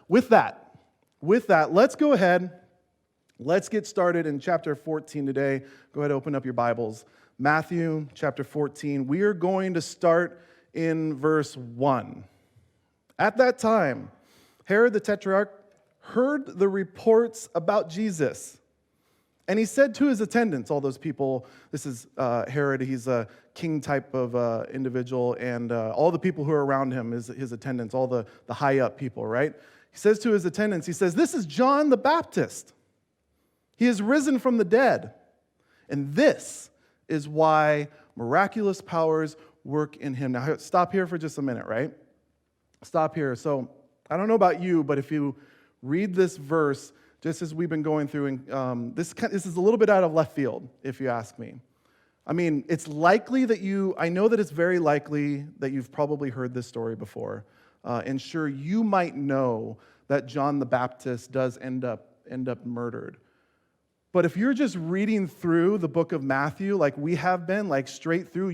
With that, let's go ahead. Let's get started in chapter 14 today. Go ahead and open up your Bibles. Matthew chapter 14. We are going to start in verse 1. At that time, Herod the Tetrarch heard the reports about Jesus. And he said to his attendants, all those people, this is Herod, he's a king type of individual, and all the people who are around him, his attendants, all the high up people, right? He says to his attendants, he says, "This is John the Baptist. He has risen from the dead. And this is why miraculous powers work in him." Now, stop here for just a minute, right? Stop here. So, I don't know about you, but if you read this verse, just as we've been going through, and this is a little bit out of left field, if you ask me. I mean, it's likely that I know that it's very likely that you've probably heard this story before. And sure, you might know that John the Baptist does end up murdered. But if you're just reading through the book of Matthew, like we have been, like straight through,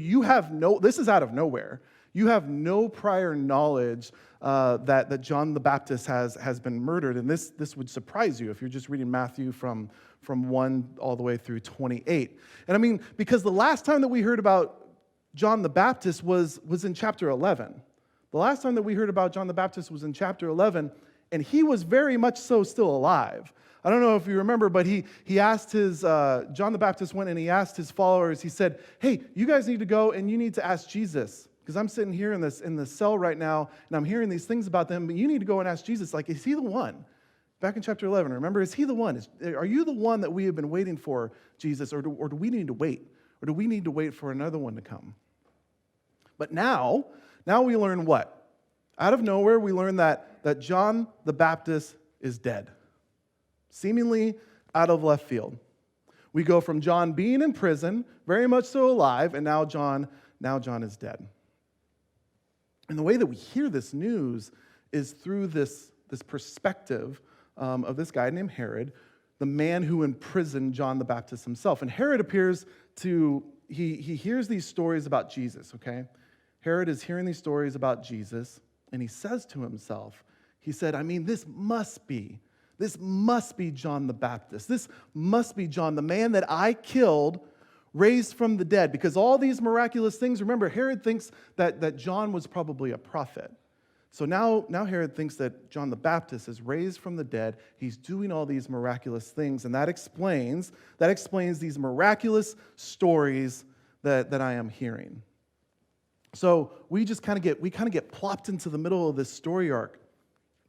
this is out of nowhere. You have no prior knowledge that John the Baptist has been murdered. And this would surprise you if you're just reading Matthew from 1 all the way through 28. And I mean, because the last time that we heard about John the Baptist was in chapter 11. The last time that we heard about John the Baptist was in chapter 11, and he was very much so still alive. I don't know if you remember, but he asked John the Baptist went and he asked his followers, he said, "Hey, you guys need to go and you need to ask Jesus, because I'm sitting here in the cell right now, and I'm hearing these things about them, but you need to go and ask Jesus, like, is he the one?" Back in chapter 11, remember, is he the one? Are you the one that we have been waiting for, Jesus, or do we need to wait? Or do we need to wait for another one to come? But now we learn what? Out of nowhere, we learn that John the Baptist is dead. Seemingly out of left field. We go from John being in prison, very much so alive, and now John is dead. And the way that we hear this news is through this perspective of this guy named Herod, the man who imprisoned John the Baptist himself. And Herod appears he hears these stories about Jesus, okay? Herod is hearing these stories about Jesus, and he says to himself, he said, I mean, this must be John the Baptist. This must be John, the man that I killed, raised from the dead. Because all these miraculous things, remember, Herod thinks that John was probably a prophet. So now Herod thinks that John the Baptist is raised from the dead. He's doing all these miraculous things, and that explains these miraculous stories that I am hearing. So we kind of get plopped into the middle of this story arc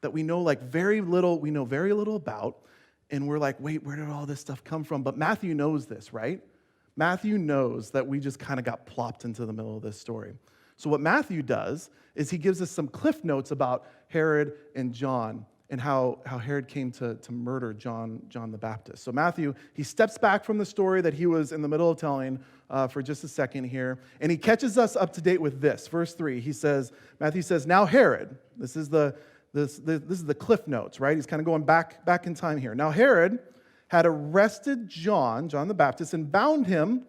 that we know very little about, and we're like, wait, where did all this stuff come from? But Matthew knows this, right? Matthew knows that we just kind of got plopped into the middle of this story. So what Matthew does is he gives us some cliff notes about Herod and John and how Herod came to murder John the Baptist. So Matthew, he steps back from the story that he was in the middle of telling for just a second here, and he catches us up to date with this. Verse 3, Matthew says, "Now Herod," this is the cliff notes, right? He's kind of going back in time here. "Now Herod had arrested John the Baptist, and bound him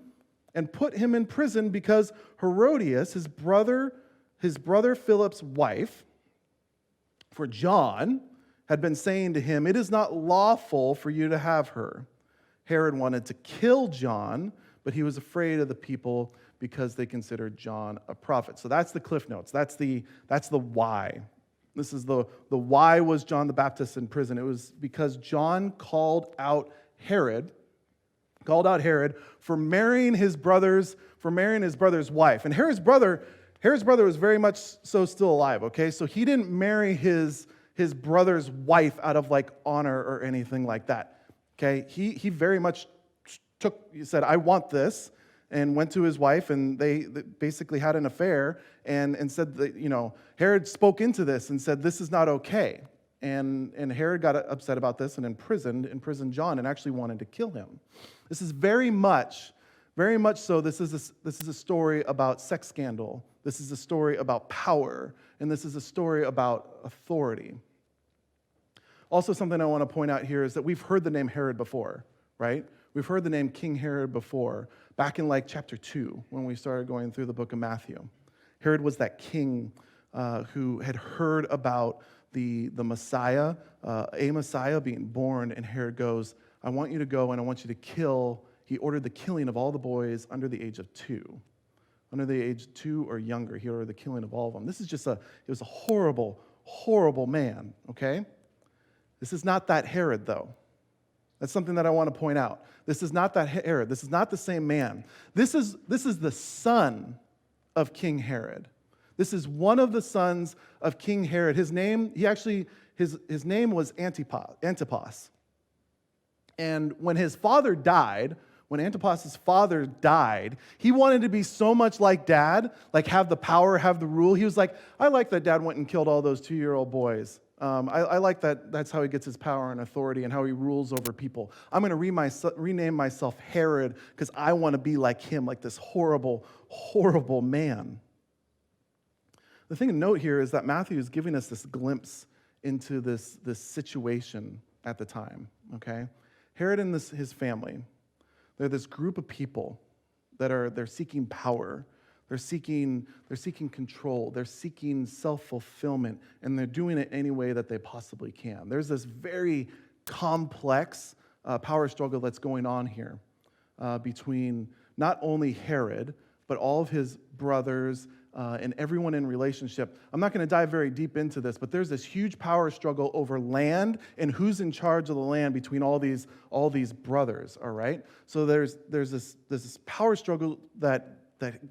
and put him in prison because Herodias, his brother Philip's wife, for John, had been saying to him, 'It is not lawful for you to have her.' Herod wanted to kill John, but he was afraid of the people because they considered John a prophet." So that's the cliff notes. That's the why. This is the why was John the Baptist in prison. It was because John called out Herod for marrying his brother's wife. And Herod's brother was very much so still alive, okay? So he didn't marry his brother's wife out of honor or anything like that. Okay? He very much he said, "I want this," and went to his wife, and they basically had an affair, and said that, Herod spoke into this and said, "This is not okay." And Herod got upset about this and imprisoned John and actually wanted to kill him. This is very much so. This is a story about sex scandal. This is a story about power, and this is a story about authority. Also, something I want to point out here is that we've heard the name Herod before, right? We've heard the name King Herod before, back in chapter 2, when we started going through the book of Matthew. Herod was that king who had heard about the Messiah, a Messiah being born, and Herod goes, I want you to go and I want you to kill. He ordered the killing of all the boys under the age of 2. Under the age 2 or younger, he ordered the killing of all of them. This is just it was a horrible, horrible man, okay? This is not that Herod, though. That's something that I want to point out. This is not that Herod. This is not the same man. This is the son of King Herod. This is one of the sons of King Herod. His name, his name was Antipas. And when his father died, when Antipas' father died, he wanted to be so much like dad, like have the power, have the rule. He was like, I like that dad went and killed all those 2-year-old boys. I like that that's how he gets his power and authority and how he rules over people. I'm going to rename myself Herod because I want to be like him, like this horrible, horrible man. The thing to note here is that Matthew is giving us this glimpse into this situation at the time, okay? Herod and his family, they're this group of people they're seeking power. They're seeking control. They're seeking self-fulfillment, and they're doing it any way that they possibly can. There's this very complex power struggle that's going on here between not only Herod, but all of his brothers and everyone in relationship. I'm not going to dive very deep into this, but there's this huge power struggle over land and who's in charge of the land between all these brothers, all right? So there's this power struggle that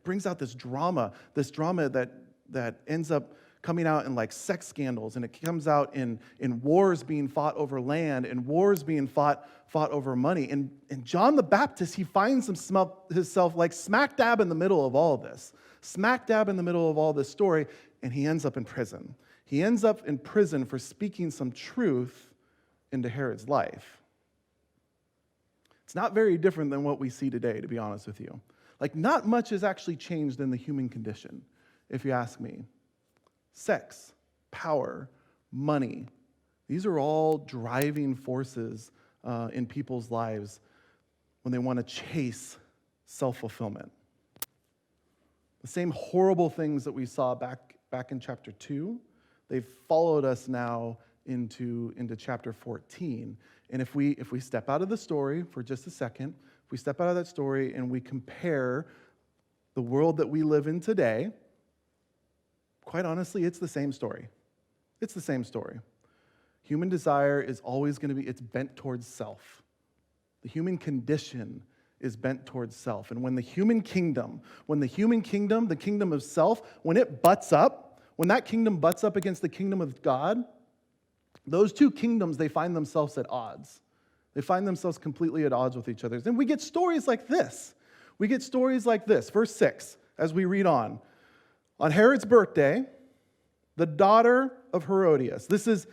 brings out this drama that ends up coming out in like sex scandals, and it comes out in wars being fought over land and wars being fought over money. And John the Baptist, he finds himself like smack dab in the middle of all of this. Smack dab in the middle of all this story, and he ends up in prison. He ends up in prison for speaking some truth into Herod's life. It's not very different than what we see today, to be honest with you. Like, not much has actually changed in the human condition, if you ask me. Sex, power, money, these are all driving forces in people's lives when they want to chase self-fulfillment. The same horrible things that we saw back in chapter 2, they've followed us now into chapter 14. And if we step out of the story for just a second, if we step out of that story and we compare the world that we live in today, quite honestly, it's the same story. It's the same story. Human desire is always going to be, it's bent towards self. The human condition is bent towards self. And when the kingdom, the kingdom of self, when that kingdom butts up against the kingdom of God, those two kingdoms, they find themselves at odds. They find themselves completely at odds with each other. And we get stories like this. Verse 6, as we read on. On Herod's birthday, the daughter of Herodias. This is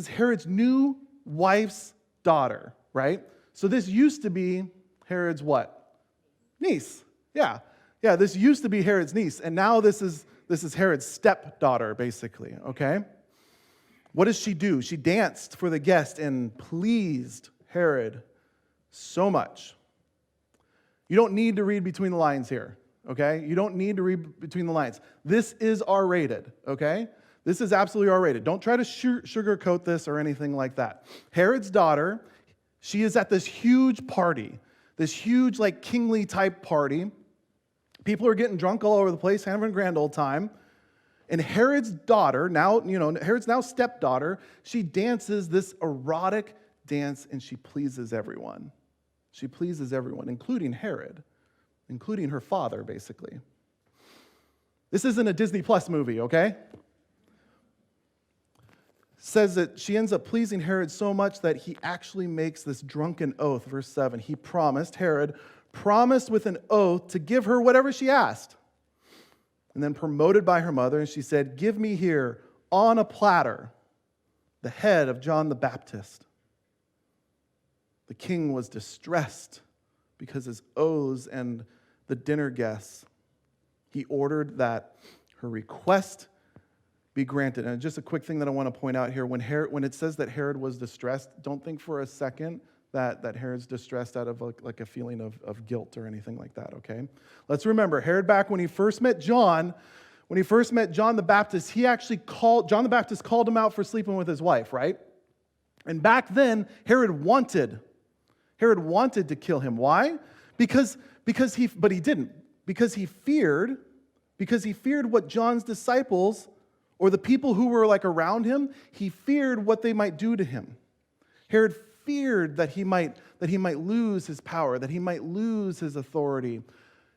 Herod's new wife's daughter, right? So this used to be Herod's what? Niece. Yeah, this used to be Herod's niece, and now this is Herod's stepdaughter, basically, okay? What does she do? She danced for the guest and pleased Herod so much. You don't need to read between the lines here, okay? You don't need to read between the lines. This is R-rated, okay? This is absolutely R-rated. Don't try to sugarcoat this or anything like that. Herod's daughter, she is at this huge party, this huge, like, kingly type party. People are getting drunk all over the place, having a grand old time. And Herod's daughter, Herod's now stepdaughter, she dances this erotic dance and she pleases everyone. She pleases everyone, including Herod, including her father, basically. This isn't a Disney Plus movie, okay? Says that she ends up pleasing Herod so much that he actually makes this drunken oath. Verse 7, Herod promised with an oath to give her whatever she asked. And then promoted by her mother, and she said, give me here on a platter the head of John the Baptist. The king was distressed because his oaths and the dinner guests, he ordered that her request be granted. And just a quick thing that I want to point out here, when it says that Herod was distressed, don't think for a second that Herod's distressed out of like a feeling of guilt or anything like that, okay? Let's remember, Herod, back when he first met John, When he first met John the Baptist, John the Baptist called him out for sleeping with his wife, right? And back then, Herod wanted to kill him. Why? But he didn't. Because he feared what John's disciples, or the people who were like around him, he feared what they might do to him. Herod feared that he might lose his power, that he might lose his authority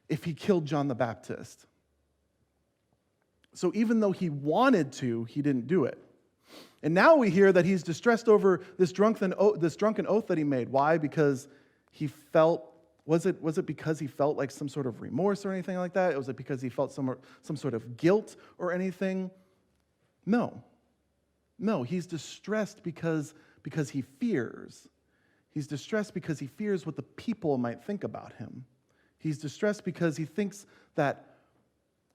if he killed John the Baptist. So even though he wanted to, he didn't do it. And now we hear that he's distressed over this drunken oath that he made. Why? Because he felt, was it because he felt like some sort of remorse or anything like that? Was it because he felt some sort of guilt or anything? No, he's distressed because he fears. He's distressed because he fears what the people might think about him. He's distressed because he thinks that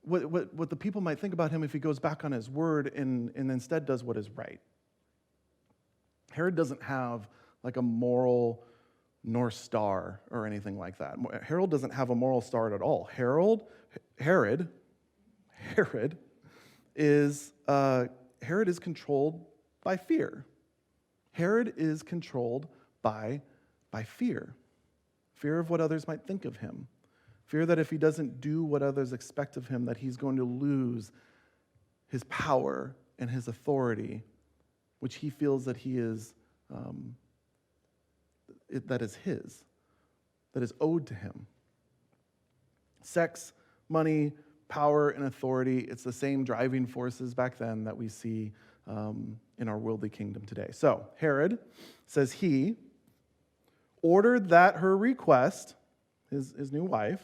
what the people might think about him if he goes back on his word and instead does what is right. Herod doesn't have like a moral North Star or anything like that. Herod doesn't have a moral star at all. Herod is controlled by fear. Herod is controlled by fear. Fear of what others might think of him. Fear that if he doesn't do what others expect of him, that he's going to lose his power and his authority, which he feels that he is, that is his, that is owed to him. Sex, money, power, and authority, it's the same driving forces back then that we see in our worldly kingdom today. So Herod says he ordered that her request, his new wife,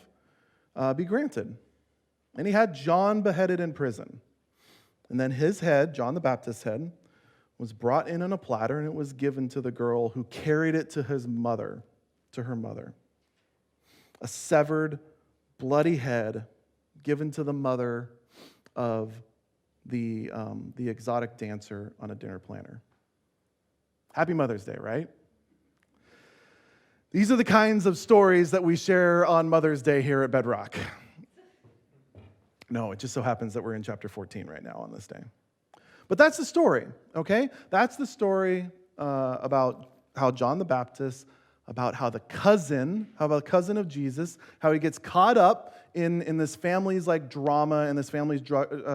be granted. And he had John beheaded in prison. And then his head, John the Baptist's head, was brought in on a platter, and it was given to the girl who carried it to her mother. A severed, bloody head given to the mother of the exotic dancer on a dinner platter. Happy Mother's Day, right? These are the kinds of stories that we share on Mother's Day here at Bedrock. No, it just so happens that we're in chapter 14 right now on this day. But that's the story, okay? That's the story about how John the Baptist, about how the cousin of Jesus, how he gets caught up in this family's like drama and this family's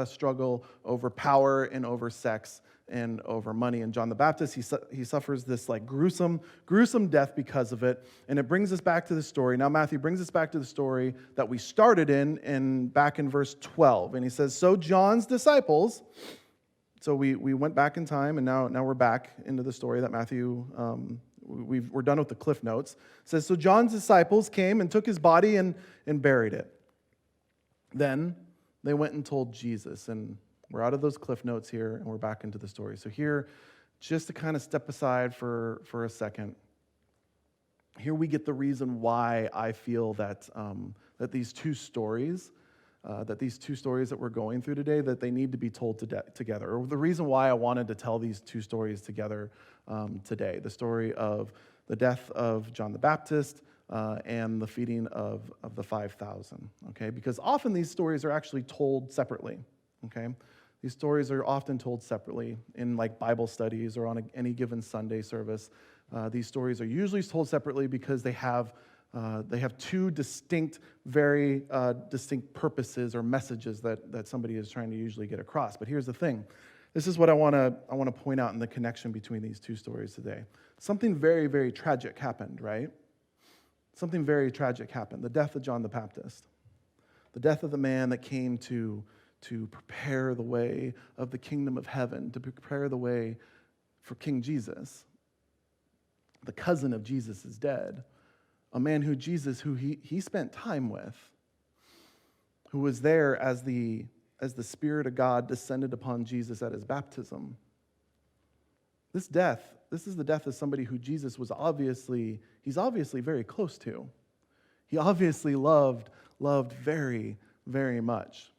struggle over power and over sex and over money. And John the Baptist, he suffers this like gruesome death because of it. And it brings us back to the story. Now Matthew brings us back to the story that we started in back in verse 12. And he says, so John's disciples, so we went back in time, and now we're back into the story that Matthew, we're done with the cliff notes. It says, so John's disciples came and took his body and buried it. Then they went and told Jesus, and we're out of those cliff notes here, and we're back into the story. So here, just to kind of step aside for a second, here we get the reason why I feel that these two stories that we're going through today, that they need to be told together. Or the reason why I wanted to tell these two stories together today. The story of the death of John the Baptist and the feeding of the 5,000. Okay, because often these stories are actually told separately. Okay. These stories are often told separately in like Bible studies or on any given Sunday service. These stories are usually told separately because they have two distinct, very distinct purposes or messages that somebody is trying to usually get across. But here's the thing. This is what I want to point out in the connection between these two stories today. Something very, very tragic happened, right? Something very tragic happened. The death of John the Baptist. The death of the man that came to prepare the way of the kingdom of heaven, to prepare the way for King Jesus. The cousin of Jesus is dead. A man who he spent time with, who was there as the Spirit of God descended upon Jesus at his baptism. This is the death of somebody who Jesus was obviously very close to. He obviously loved very, very much.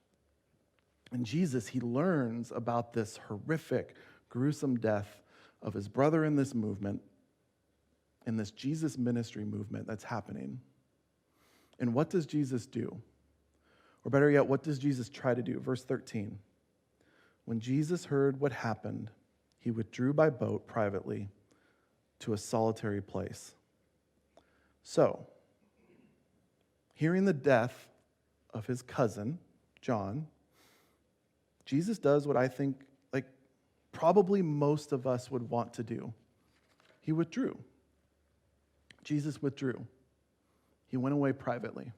And Jesus, he learns about this horrific, gruesome death of his brother in this movement, in this Jesus ministry movement that's happening. And what does Jesus do? Or better yet, what does Jesus try to do? Verse 13. When Jesus heard what happened, he withdrew by boat privately to a solitary place. So, hearing the death of his cousin, John, Jesus does what I think, probably most of us would want to do. He withdrew. Jesus withdrew. He went away privately.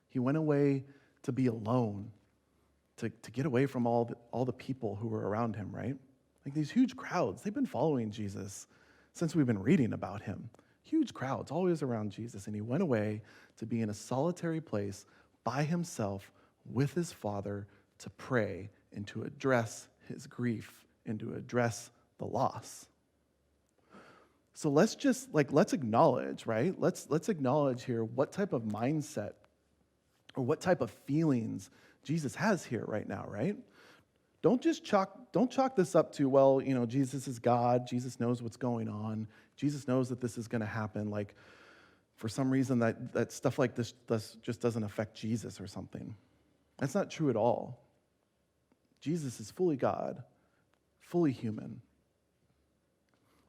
He went away to be alone, to get away from all the people who were around him, right? Like these huge crowds, they've been following Jesus since we've been reading about him. Huge crowds, always around Jesus. And he went away to be in a solitary place by himself with his Father to pray and to address his grief and to address the loss. So let's acknowledge, right? Let's acknowledge here what type of mindset or what type of feelings Jesus has here right now, right? Don't chalk this up to, well, Jesus is God. Jesus knows what's going on. Jesus knows that this is going to happen. Like, for some reason, that stuff like this just doesn't affect Jesus or something. That's not true at all. Jesus is fully God, fully human.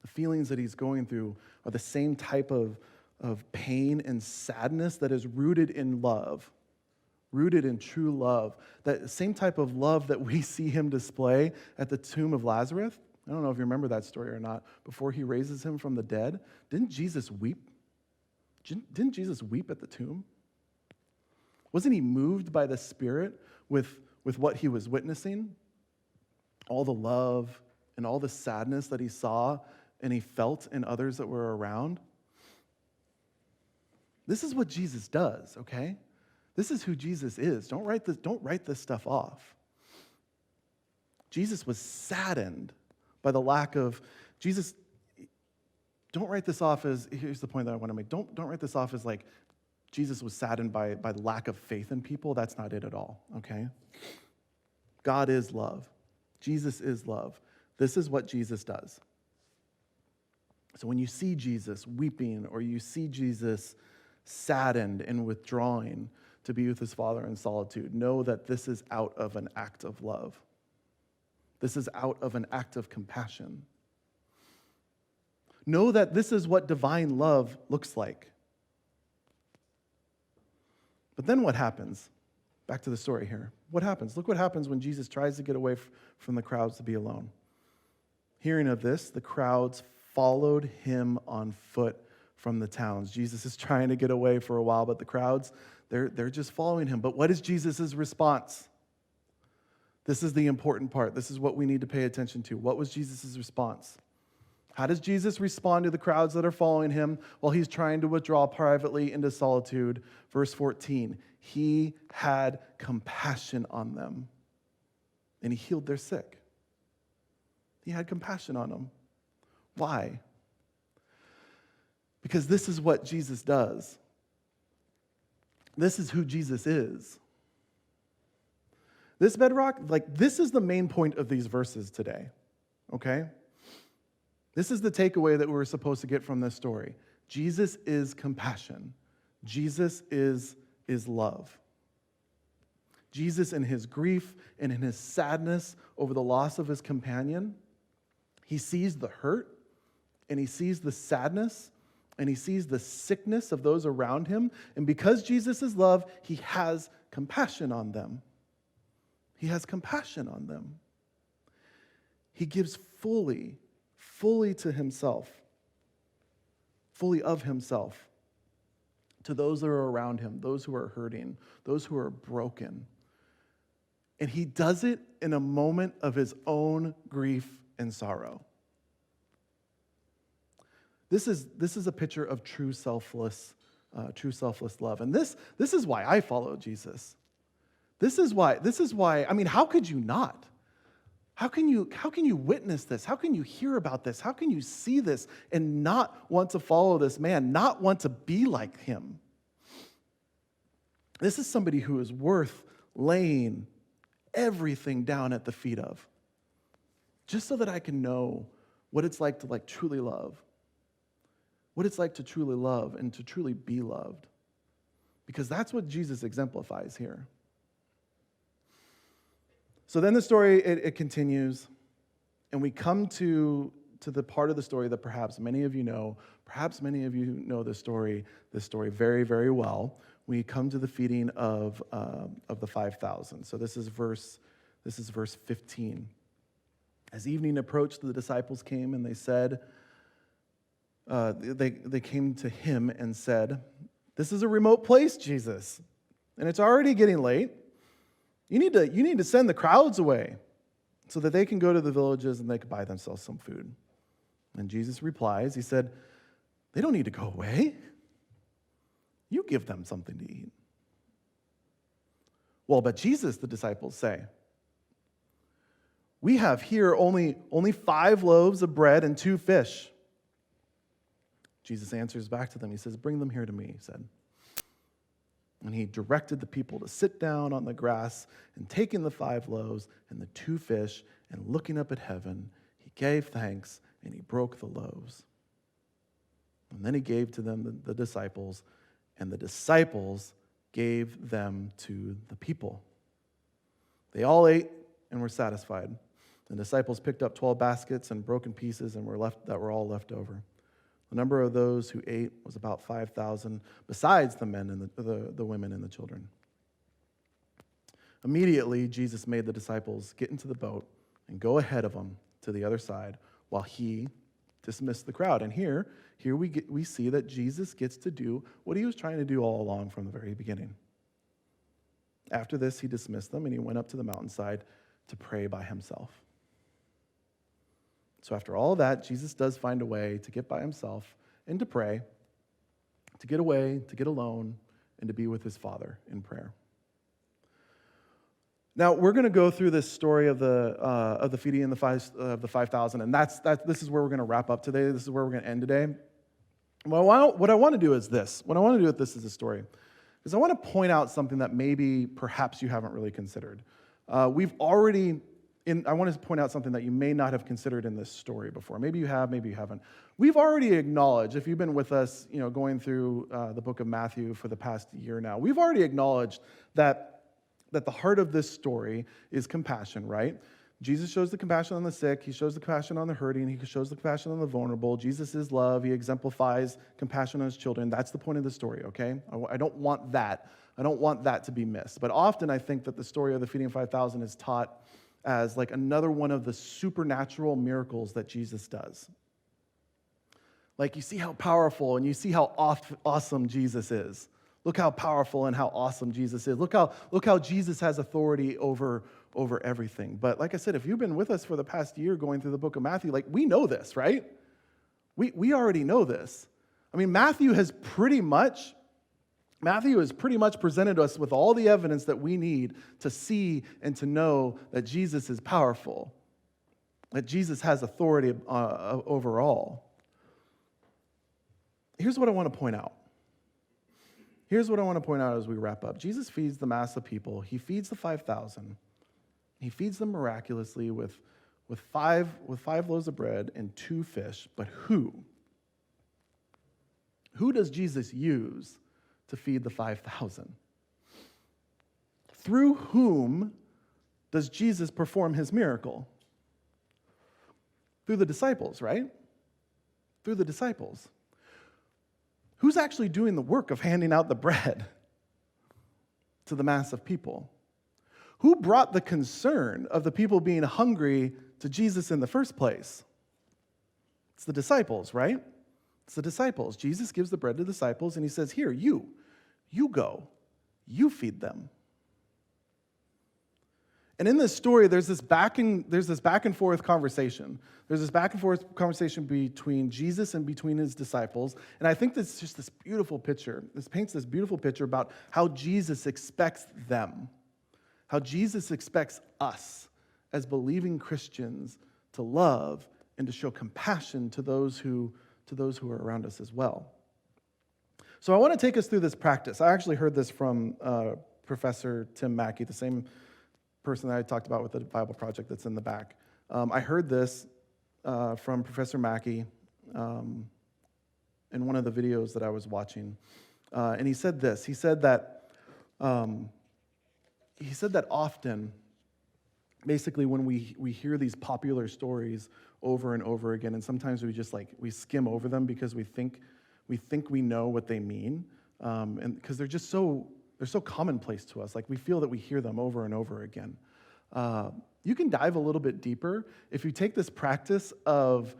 The feelings that he's going through are the same type of pain and sadness that is rooted in love, rooted in true love. That same type of love that we see him display at the tomb of Lazarus. I don't know if you remember that story or not. Before he raises him from the dead, didn't Jesus weep? Didn't Jesus weep at the tomb? Wasn't he moved by the Spirit with what he was witnessing? All the love and all the sadness that he saw and he felt in others that were around. This is what Jesus does, okay? This is who Jesus is. Don't write this stuff off. Jesus was saddened by the lack of Jesus. Don't write this off as, here's the point that I want to make. Don't write this off as like Jesus was saddened by the lack of faith in people. That's not it at all, okay? God is love. Jesus is love. This is what Jesus does. So when you see Jesus weeping or you see Jesus saddened and withdrawing to be with his Father in solitude, know that this is out of an act of love. This is out of an act of compassion. Know that this is what divine love looks like. But then what happens? Back to the story here. What happens? Look what happens when Jesus tries to get away from the crowds to be alone. Hearing of this, the crowds followed him on foot from the towns. Jesus is trying to get away for a while, but the crowds, they're just following him. But what is Jesus' response? This is the important part. This is what we need to pay attention to. What was Jesus' response? How does Jesus respond to the crowds that are following him while he's trying to withdraw privately into solitude? Verse 14, he had compassion on them, and he healed their sick. He had compassion on them. Why? Because this is what Jesus does. This is who Jesus is. This Bedrock, this is the main point of these verses today, okay? This is the takeaway that we're supposed to get from this story. Jesus is compassion. Jesus is love. Jesus, in his grief and in his sadness over the loss of his companion, he sees the hurt and he sees the sadness and he sees the sickness of those around him. And because Jesus is love, he has compassion on them. He has compassion on them. He gives fully to himself, fully of himself, to those that are around him, those who are hurting, those who are broken. And he does it in a moment of his own grief and sorrow. This is a picture of true selfless love. And this is why I follow Jesus. This is why, I mean, how could you not? How can you witness this? How can you hear about this? How can you see this and not want to follow this man, not want to be like him? This is somebody who is worth laying everything down at the feet of, just so that I can know what it's like to truly love, what it's like to truly love and to truly be loved. Because that's what Jesus exemplifies here. So then the story, it continues, and we come to the part of the story that perhaps many of you know. Perhaps many of you know this story very, very well. We come to the feeding of the 5,000. So this is verse 15. As evening approached, the disciples came and they said, they came to him and said, "This is a remote place, Jesus, and it's already getting late. You need to send the crowds away so that they can go to the villages and they can buy themselves some food." And Jesus replies, he said, "They don't need to go away. You give them something to eat." "Well, but Jesus," the disciples say, "we have here only 5 loaves of bread and 2 fish." Jesus answers back to them. He says, "Bring them here to me," he said. And he directed the people to sit down on the grass, and taking the 5 loaves and the 2 fish, and looking up at heaven, he gave thanks, and he broke the loaves. And then he gave to them the disciples, and the disciples gave them to the people. They all ate and were satisfied. The disciples picked up 12 baskets and broken pieces that were all left over. The number of those who ate was about 5,000, besides the men and the women and the children. Immediately, Jesus made the disciples get into the boat and go ahead of them to the other side while he dismissed the crowd. And here we see that Jesus gets to do what he was trying to do all along from the very beginning. After this, he dismissed them and he went up to the mountainside to pray by himself. So after all of that, Jesus does find a way to get by himself and to pray, to get away, to get alone, and to be with his Father in prayer. Now, we're going to go through this story of the feeding of the 5,000, and this is where we're going to wrap up today. This is where we're going to end today. What I want to do is this. What I want to do with this is a story, is I want to point out something that maybe perhaps you haven't really considered. I want to point out something that you may not have considered in this story before. Maybe you have, maybe you haven't. We've already acknowledged, if you've been with us, going through the book of Matthew for the past year now, we've already acknowledged that the heart of this story is compassion, right? Jesus shows the compassion on the sick. He shows the compassion on the hurting. He shows the compassion on the vulnerable. Jesus is love. He exemplifies compassion on his children. That's the point of the story, okay? I don't want that. I don't want that to be missed. But often I think that the story of the feeding of 5,000 is taught as like another one of the supernatural miracles that Jesus does. Like, you see how powerful and you see how awesome Jesus is. Look how powerful and how awesome Jesus is. Look how Jesus has authority over everything. But like I said, if you've been with us for the past year going through the book of Matthew, like, we know this, right? We already know this. I mean, Matthew has pretty much presented us with all the evidence that we need to see and to know that Jesus is powerful, that Jesus has authority over all. Here's what I want to point out. Here's what I want to point out as we wrap up. Jesus feeds the mass of people. He feeds the 5,000. He feeds them miraculously with 5 loaves of bread and 2 fish. But who? Who does Jesus use to feed the 5,000? Through whom does Jesus perform his miracle? Through the disciples, right? Through the disciples. Who's actually doing the work of handing out the bread to the mass of people? Who brought the concern of the people being hungry to Jesus in the first place? It's the disciples, right? It's the disciples. Jesus gives the bread to the disciples, and he says, "Here, you go. You feed them." And in this story, there's this back and forth conversation. There's this back and forth conversation between Jesus and between his disciples. And I think this is just this beautiful picture. This paints this beautiful picture about how Jesus expects them, how Jesus expects us as believing Christians to love and to show compassion to those who are around us as well. So I want to take us through this practice. I actually heard this from Professor Tim Mackey, the same person that I talked about with the Bible Project that's in the back. I heard this from Professor Mackey in one of the videos that I was watching. And he said this. He said that often basically when we hear these popular stories over and over again, and sometimes we skim over them because we think we know what they mean, and because they're so commonplace to us. Like we feel that we hear them over and over again. You can dive a little bit deeper if you take this practice of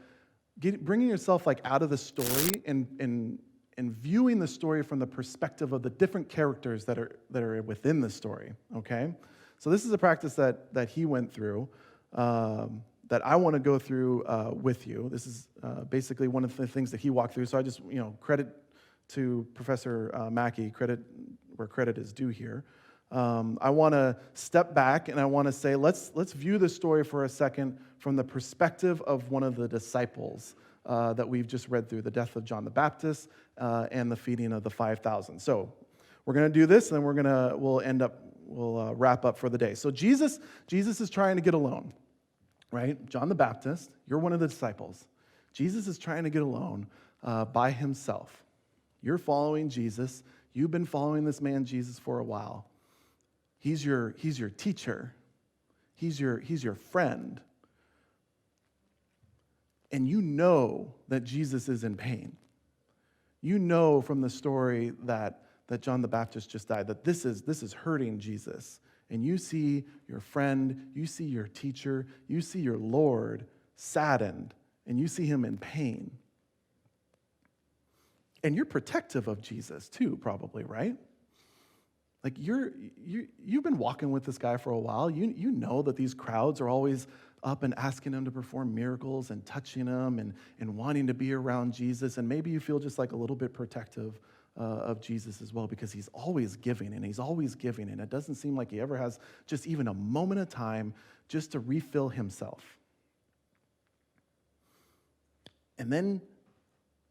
bringing yourself like out of the story and viewing the story from the perspective of the different characters that are within the story. Okay, so this is a practice that he went through that I want to go through with you. This is basically one of the things that he walked through. So I just credit to Professor Mackey, credit where credit is due here. I want to step back and I want to say, let's view the story for a second from the perspective of one of the disciples that we've just read through, the death of John the Baptist and the feeding of the 5,000. So we're going to do this, and then we'll wrap up for the day. So Jesus is trying to get alone, right? John the Baptist, you're one of the disciples. Jesus is trying to get alone by himself. You're following Jesus. You've been following this man Jesus for a while. He's your teacher. He's your friend. And you know that Jesus is in pain. You know from the story that John the Baptist just died, that this is hurting Jesus. And you see your friend, you see your teacher, you see your Lord saddened, and you see him in pain. And you're protective of Jesus too, probably, right? Like you've been walking with this guy for a while. You know that these crowds are always up and asking him to perform miracles and touching him and wanting to be around Jesus. And maybe you feel just like a little bit protective of Jesus as well, because he's always giving and he's always giving. And it doesn't seem like he ever has just even a moment of time just to refill himself. And then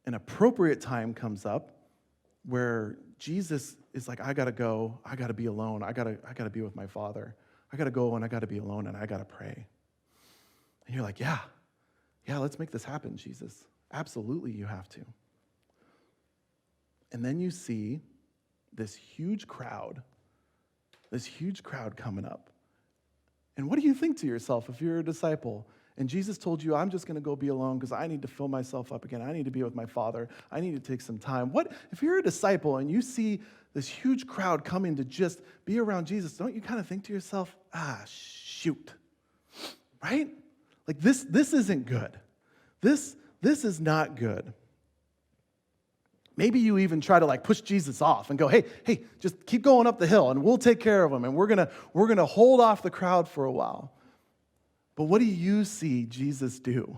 an appropriate time comes up where Jesus is like, I got to go. I got to be alone. I got to be with my Father. I got to go and I got to be alone and I got to pray. And you're like, yeah, let's make this happen, Jesus. Absolutely, you have to. And then you see this huge crowd coming up. And what do you think to yourself if you're a disciple? And Jesus told you, I'm just going to go be alone because I need to fill myself up again. I need to be with my Father. I need to take some time. What if you're a disciple and you see this huge crowd coming to just be around Jesus? Don't you kind of think to yourself, shoot, right? Like this isn't good. This is not good. Maybe you even try to like push Jesus off and go, hey, just keep going up the hill and we'll take care of him and we're gonna hold off the crowd for a while. But what do you see Jesus do?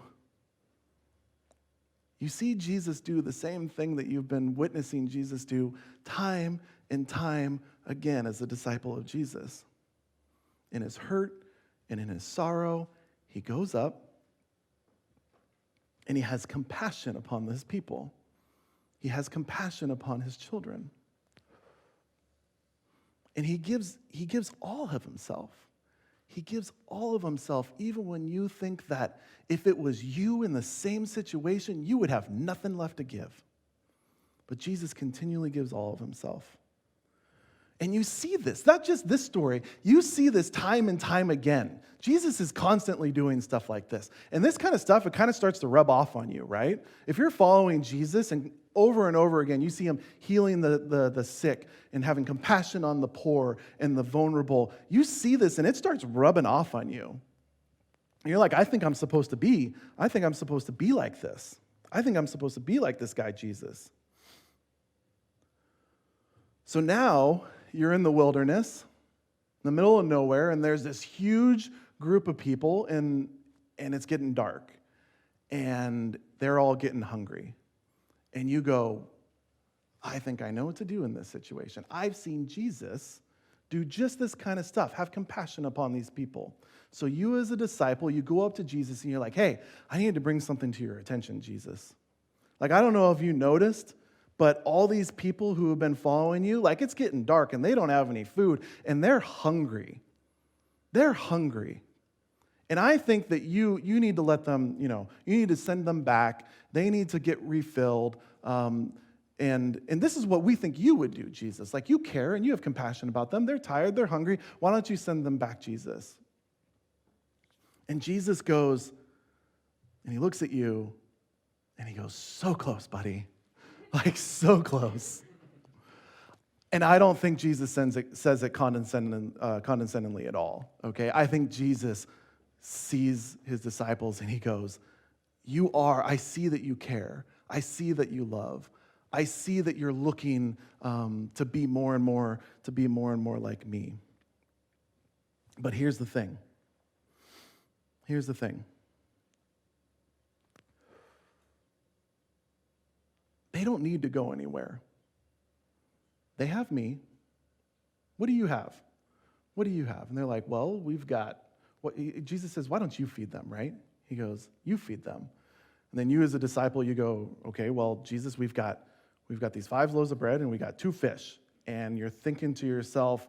You see Jesus do the same thing that you've been witnessing Jesus do time and time again as a disciple of Jesus. In his hurt and in his sorrow, he goes up and he has compassion upon his people. He has compassion upon his children. And he gives all of himself. He gives all of himself, even when you think that if it was you in the same situation, you would have nothing left to give. But Jesus continually gives all of himself. And you see this, not just this story, you see this time and time again. Jesus is constantly doing stuff like this. And this kind of stuff, it kind of starts to rub off on you, right? If you're following Jesus and over again, you see him healing the sick and having compassion on the poor and the vulnerable. You see this and it starts rubbing off on you. And you're like, I think I'm supposed to be like this. I think I'm supposed to be like this guy, Jesus. So now you're in the wilderness, in the middle of nowhere, and there's this huge group of people, and it's getting dark, and they're all getting hungry. And you go, I think I know what to do in this situation. I've seen Jesus do just this kind of stuff, have compassion upon these people. So you as a disciple, you go up to Jesus and you're like, hey, I need to bring something to your attention, Jesus. Like, I don't know if you noticed, but all these people who have been following you, like it's getting dark and they don't have any food and they're hungry. They're hungry. And I think that you need to let them, you need to send them back. They need to get refilled. And this is what we think you would do, Jesus. Like you care and you have compassion about them. They're tired, they're hungry. Why don't you send them back, Jesus? And Jesus goes, and he looks at you, and he goes, so close, buddy. Like, so close. And I don't think Jesus says it condescendingly at all, okay? I think Jesus sees his disciples, and he goes, I see that you care. I see that you love. I see that you're looking to be more and more like me. But here's the thing. Here's the thing. They don't need to go anywhere. They have me. What do you have? What do you have? And they're like, well, we've got what Jesus says, why don't you feed them, right? He goes, you feed them. And then you as a disciple, you go, okay, well, Jesus, we've got these 5 loaves of bread and we got 2 fish. And you're thinking to yourself,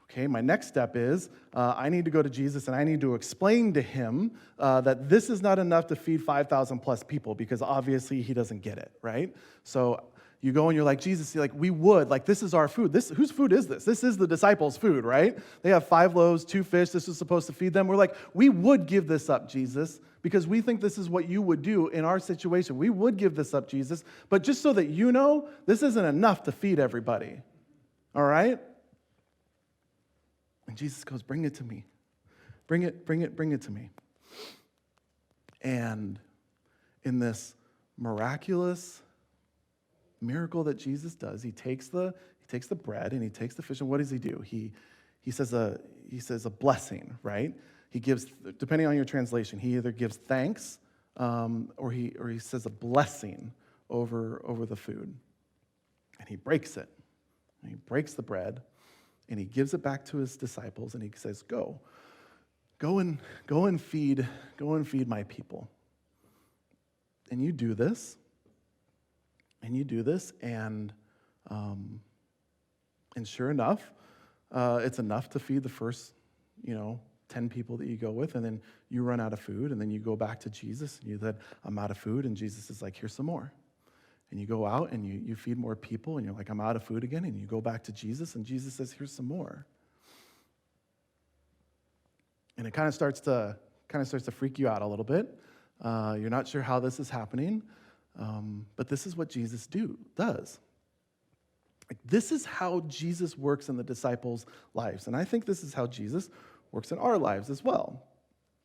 okay, my next step is I need to go to Jesus and I need to explain to him that this is not enough to feed 5,000 plus people because obviously he doesn't get it, right? So you go and you're like, Jesus, we would, this is our food. Whose food is this? This is the disciples' food, right? They have 5 loaves, 2 fish. This is supposed to feed them. We're like, we would give this up, Jesus, because we think this is what you would do in our situation. We would give this up, Jesus, but just so that you know, this isn't enough to feed everybody, all right? And Jesus goes, bring it to me. Bring it to me. And in this miraculous miracle that Jesus does, he takes the bread and he takes the fish, and what does he do? He says a blessing, right? He gives, depending on your translation, he either gives thanks or he says a blessing over the food. And he breaks it. And he breaks the bread and he gives it back to his disciples and he says, go and feed my people. And you do this. And sure enough, it's enough to feed the first, 10 people that you go with, and then you run out of food, and then you go back to Jesus, and you said, I'm out of food, and Jesus is like, here's some more. And you go out, and you feed more people, and you're like, I'm out of food again, and you go back to Jesus, and Jesus says, here's some more. And it kind of starts to freak you out a little bit. You're not sure how this is happening. But this is what Jesus does. This is how Jesus works in the disciples' lives. And I think this is how Jesus works in our lives as well.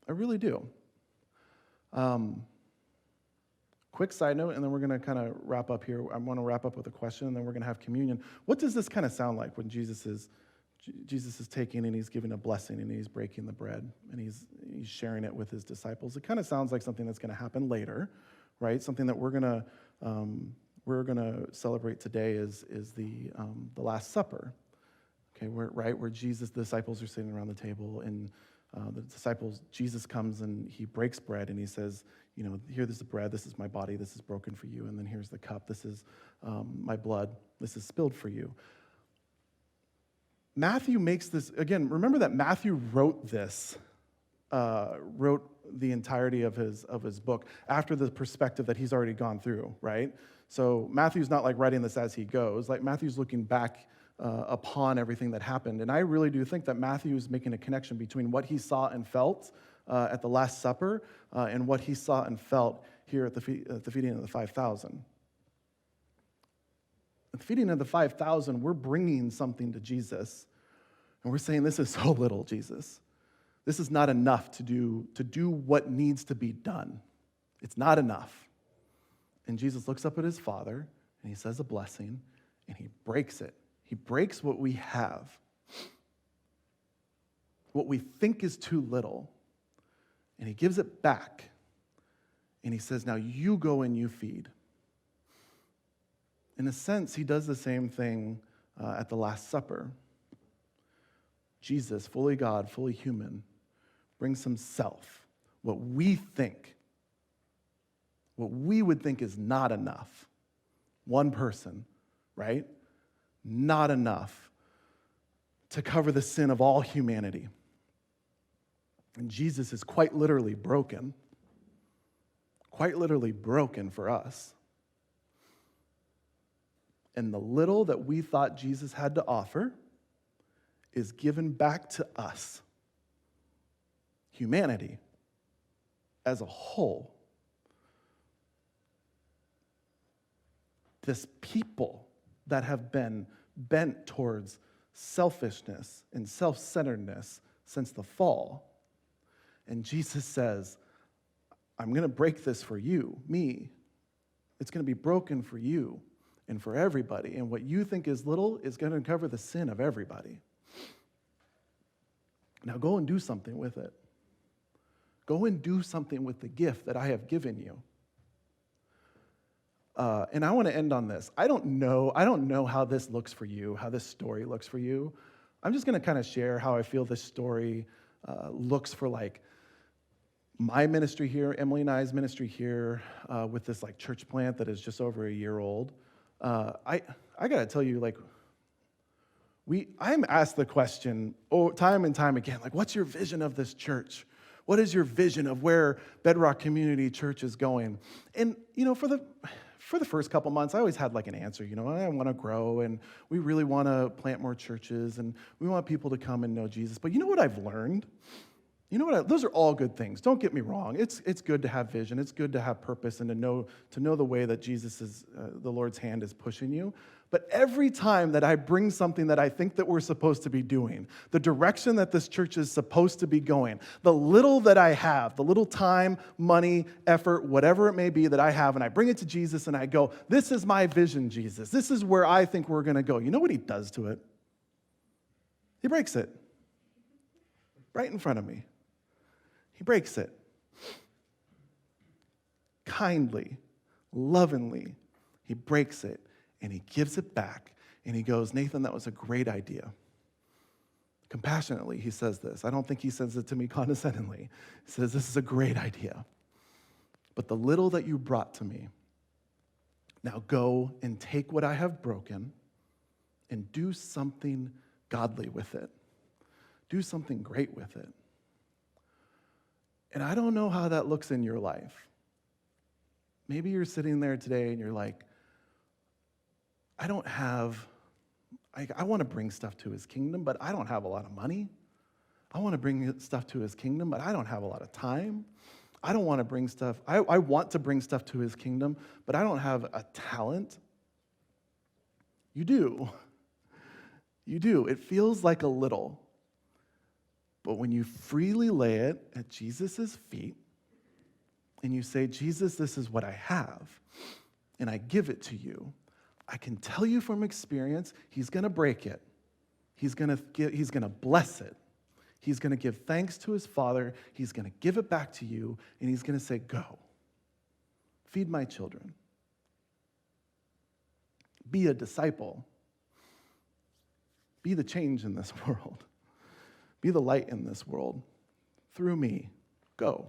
I really do. Quick side note, and then we're going to kind of wrap up here. I want to wrap up with a question, and then we're going to have communion. What does this kind of sound like when Jesus is taking and he's giving a blessing and he's breaking the bread and he's sharing it with his disciples? It kind of sounds like something that's going to happen later. Right, something that we're gonna celebrate today is the Last Supper. Okay, where Jesus, the disciples are sitting around the table, and Jesus comes and he breaks bread and he says, here, this is bread, this is my body, this is broken for you, and then here's the cup, this is my blood, this is spilled for you. Matthew makes this again. Remember that Matthew wrote the entirety of his book after the perspective that he's already gone through, right? So Matthew's not writing this as he goes. Matthew's looking back upon everything that happened. And I really do think that Matthew is making a connection between what he saw and felt at the Last Supper and what he saw and felt here at the feeding of the 5,000. At the feeding of the 5,000, we're bringing something to Jesus. And we're saying, this is so little, Jesus. This is not enough to do what needs to be done. It's not enough. And Jesus looks up at his Father, and he says a blessing, and he breaks it. He breaks what we have, what we think is too little, and he gives it back. And he says, now you go and you feed. In a sense, he does the same thing at the Last Supper. Jesus, fully God, fully human, brings himself, what we would think is not enough. One person, right? Not enough to cover the sin of all humanity. And Jesus is quite literally broken for us. And the little that we thought Jesus had to offer is given back to us. Humanity, as a whole, this people that have been bent towards selfishness and self-centeredness since the fall. And Jesus says, I'm going to break this for you, me. It's going to be broken for you and for everybody. And what you think is little is going to cover the sin of everybody. Now go and do something with it. Go and do something with the gift that I have given you. And I want to end on this. I don't know how this looks for you, how this story looks for you. I'm just going to kind of share how I feel this story looks for like my ministry here, Emily and I's ministry here, with this like church plant that is just over a year old. I got to tell you, like, I'm asked the question time and time again, like, what's your vision of this church? What is your vision of where Bedrock Community Church is going? And, for the first couple months, I always had like an answer, I want to grow, and we really want to plant more churches, and we want people to come and know Jesus. But you know what I've learned? Those are all good things. Don't get me wrong. It's good to have vision. It's good to have purpose and to know the way that Jesus is, the Lord's hand is pushing you. But every time that I bring something that I think that we're supposed to be doing, the direction that this church is supposed to be going, the little that I have, the little time, money, effort, whatever it may be that I have, and I bring it to Jesus and I go, this is my vision, Jesus. This is where I think we're going to go. You know what he does to it? He breaks it right in front of me. He breaks it. Kindly, lovingly, he breaks it, and he gives it back, and he goes, Nathan, that was a great idea. Compassionately, he says this. I don't think he says it to me condescendingly. He says, this is a great idea. But the little that you brought to me, now go and take what I have broken and do something godly with it. Do something great with it. And I don't know how that looks in your life. Maybe you're sitting there today and you're like, I want to bring stuff to his kingdom, but I don't have a lot of money. I want to bring stuff to his kingdom, but I don't have a lot of time. I don't want to bring stuff. I want to bring stuff to his kingdom, but I don't have a talent. You do. You do. It feels like a little. But when you freely lay it at Jesus' feet and you say, Jesus, this is what I have, and I give it to you, I can tell you from experience, he's going to break it. He's going to bless it. He's going to give thanks to his Father. He's going to give it back to you, and he's going to say, go. Feed my children. Be a disciple. Be the change in this world. Be the light in this world. Through me, go.